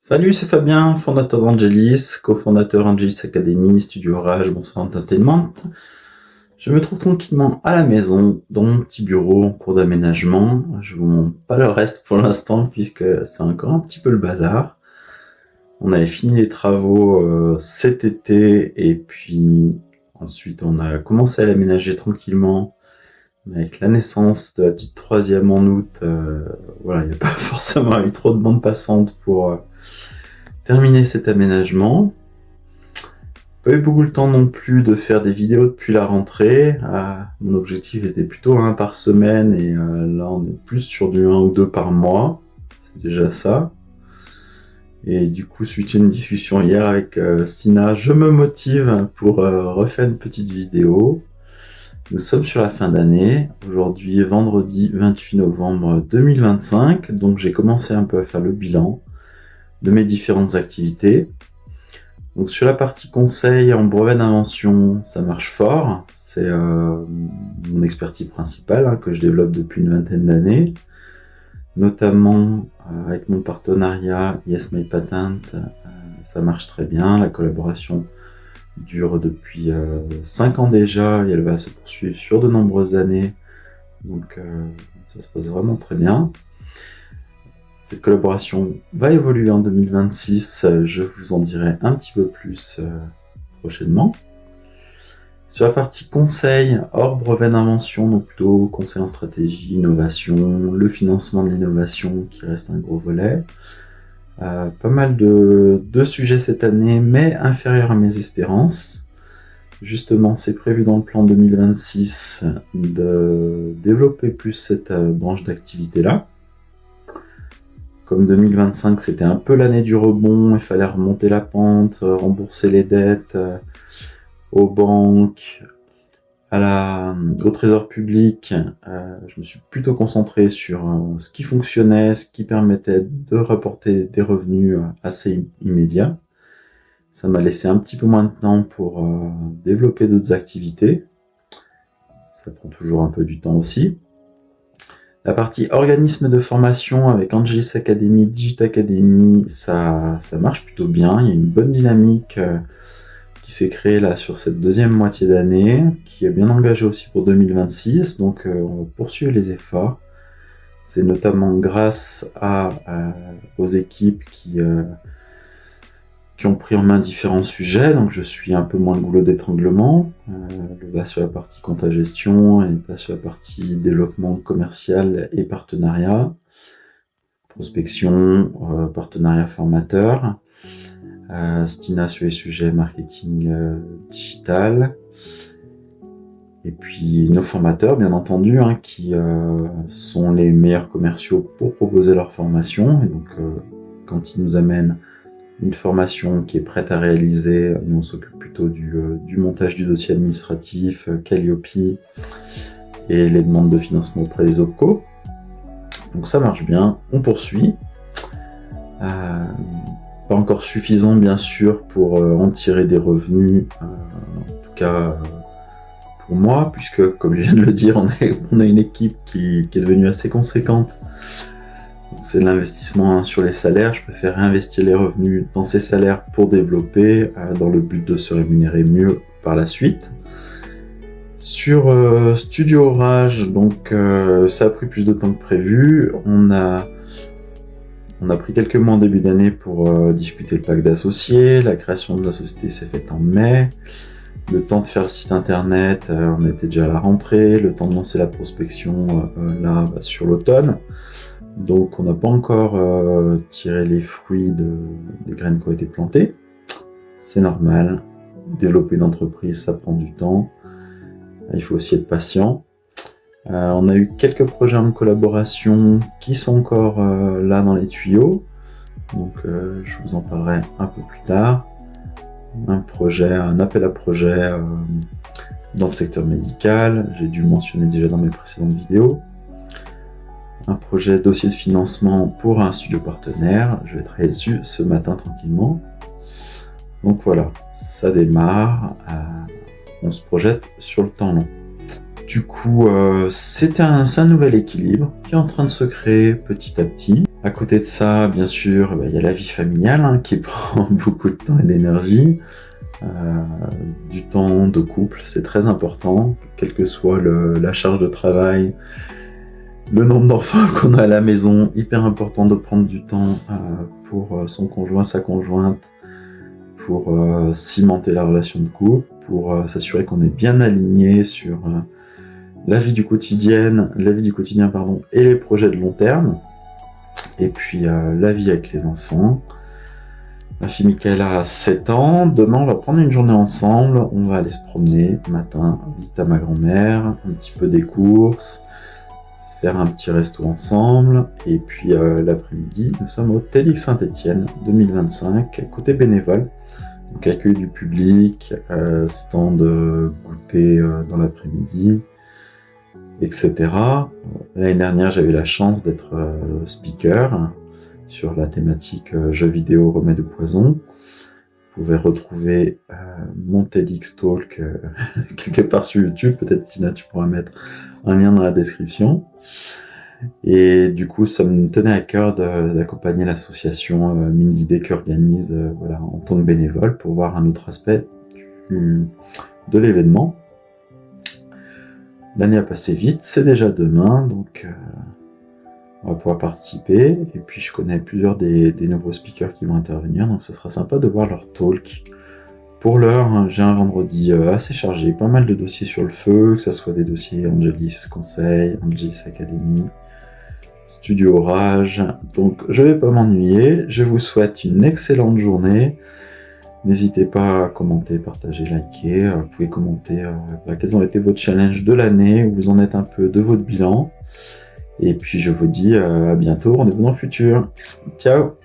Salut, c'est Fabien, fondateur d'Angelis, cofondateur Angelis Academy, Studio Rage, Bonsoir Entertainment. Je me trouve tranquillement à la maison, dans mon petit bureau en cours d'aménagement. Je vous montre pas le reste pour l'instant puisque c'est encore un petit peu le bazar. On avait fini les travaux cet été et puis ensuite on a commencé à l'aménager tranquillement. Mais avec la naissance de la petite troisième en août, voilà, il n'y a pas forcément eu trop de bande passante pour terminer cet aménagement. Pas eu beaucoup le temps non plus de faire des vidéos depuis la rentrée. Mon objectif était plutôt un par semaine et là on est plus sur du 1 ou 2 par mois. C'est déjà ça. Et du coup, suite à une discussion hier avec Sina, je me motive pour refaire une petite vidéo. Nous sommes sur la fin d'année. Aujourd'hui, vendredi 28 novembre 2025. Donc j'ai commencé un peu à faire le bilan de mes différentes activités. Donc sur la partie conseil en brevet d'invention, ça marche fort. C'est mon expertise principale que je développe depuis une vingtaine d'années, notamment avec mon partenariat Yes My Patent. Ça marche très bien. La collaboration dure depuis 5 ans déjà et elle va se poursuivre sur de nombreuses années. Donc ça se passe vraiment très bien. Cette collaboration va évoluer en 2026, je vous en dirai un petit peu plus prochainement. Sur la partie conseil, hors brevet d'invention, donc plutôt conseil en stratégie, innovation, le financement de l'innovation qui reste un gros volet. Pas mal de sujets cette année, mais inférieurs à mes espérances. Justement, c'est prévu dans le plan 2026 de développer plus cette branche d'activité-là. Comme 2025, c'était un peu l'année du rebond, il fallait remonter la pente, rembourser les dettes aux banques, au trésor public. Je me suis plutôt concentré sur ce qui fonctionnait, ce qui permettait de rapporter des revenus assez immédiats. Ça m'a laissé un petit peu moins de temps pour développer d'autres activités. Ça prend toujours un peu du temps aussi. La partie organisme de formation avec Angelis Academy, Digit Academy, ça marche plutôt bien. Il y a une bonne dynamique qui s'est créée là sur cette deuxième moitié d'année, qui est bien engagée aussi pour 2026. Donc on va poursuivre les efforts. C'est notamment grâce aux équipes qui ont pris en main différents sujets, donc je suis un peu moins le goulot d'étranglement, là sur la partie compta gestion et là sur la partie développement commercial et partenariat, prospection, partenariat formateur, Stina sur les sujets marketing digital, et puis nos formateurs bien entendu, qui sont les meilleurs commerciaux pour proposer leur formation, et donc quand ils nous amènent une formation qui est prête à réaliser, nous on s'occupe plutôt du montage du dossier administratif, Calliope et les demandes de financement auprès des OPCO. Donc ça marche bien, on poursuit. Pas encore suffisant bien sûr pour en tirer des revenus, en tout cas pour moi, puisque comme je viens de le dire, on a une équipe qui est devenue assez conséquente. C'est de l'investissement sur les salaires. Je préfère réinvestir les revenus dans ces salaires pour développer, dans le but de se rémunérer mieux par la suite. Sur Studio Rage, donc ça a pris plus de temps que prévu. On a pris quelques mois en début d'année pour discuter le pacte d'associés. La création de la société s'est faite en mai. Le temps de faire le site internet, on était déjà à la rentrée. Le temps de lancer la prospection sur l'automne. Donc on n'a pas encore tiré les fruits des graines qui ont été plantées. C'est normal. Développer une entreprise, ça prend du temps. Il faut aussi être patient. On a eu quelques projets en collaboration qui sont encore là dans les tuyaux. Donc je vous en parlerai un peu plus tard. Un appel à projet dans le secteur médical. J'ai dû le mentionner déjà dans mes précédentes vidéos. Un projet dossier de financement pour un studio partenaire. Je vais travailler dessus ce matin tranquillement. Donc voilà, ça démarre. On se projette sur le temps long. Du coup, c'est un nouvel équilibre qui est en train de se créer petit à petit. À côté de ça, bien sûr, il y a la vie familiale hein, qui prend beaucoup de temps et d'énergie. Du temps de couple, c'est très important, quelle que soit la charge de travail, le nombre d'enfants qu'on a à la maison, hyper important de prendre du temps pour son conjoint, sa conjointe, pour cimenter la relation de couple, pour s'assurer qu'on est bien aligné sur la vie du quotidien, et les projets de long terme, et puis la vie avec les enfants. Ma fille Michaela a 7 ans, demain on va prendre une journée ensemble, on va aller se promener, matin, visite à ma grand-mère, un petit peu des courses, se faire un petit resto ensemble, et puis l'après-midi, nous sommes au TEDx Saint-Etienne 2025, côté bénévole, donc accueil du public, stand goûter dans l'après-midi, etc. L'année dernière, j'avais la chance d'être speaker sur la thématique jeux vidéo, remèdes ou poison. Vous pouvez retrouver mon TEDx Talk quelque part sur YouTube. Peut-être Sina, tu pourras mettre un lien dans la description. Et du coup, ça me tenait à cœur d'accompagner l'association Mine d'idées qui organise en tant que bénévole pour voir un autre aspect de l'événement. L'année a passé vite, c'est déjà demain, donc on va pouvoir participer. Et puis je connais plusieurs des nouveaux speakers qui vont intervenir, donc ce sera sympa de voir leur talk. Pour l'heure, j'ai un vendredi assez chargé, pas mal de dossiers sur le feu, que ce soit des dossiers Angelis Conseil, Angelis Academy, Studio Orage. Donc je vais pas m'ennuyer, je vous souhaite une excellente journée. N'hésitez pas à commenter, partager, liker. Vous pouvez commenter quels ont été vos challenges de l'année, où vous en êtes un peu de votre bilan. Et puis je vous dis à bientôt, rendez-vous dans le futur. Ciao!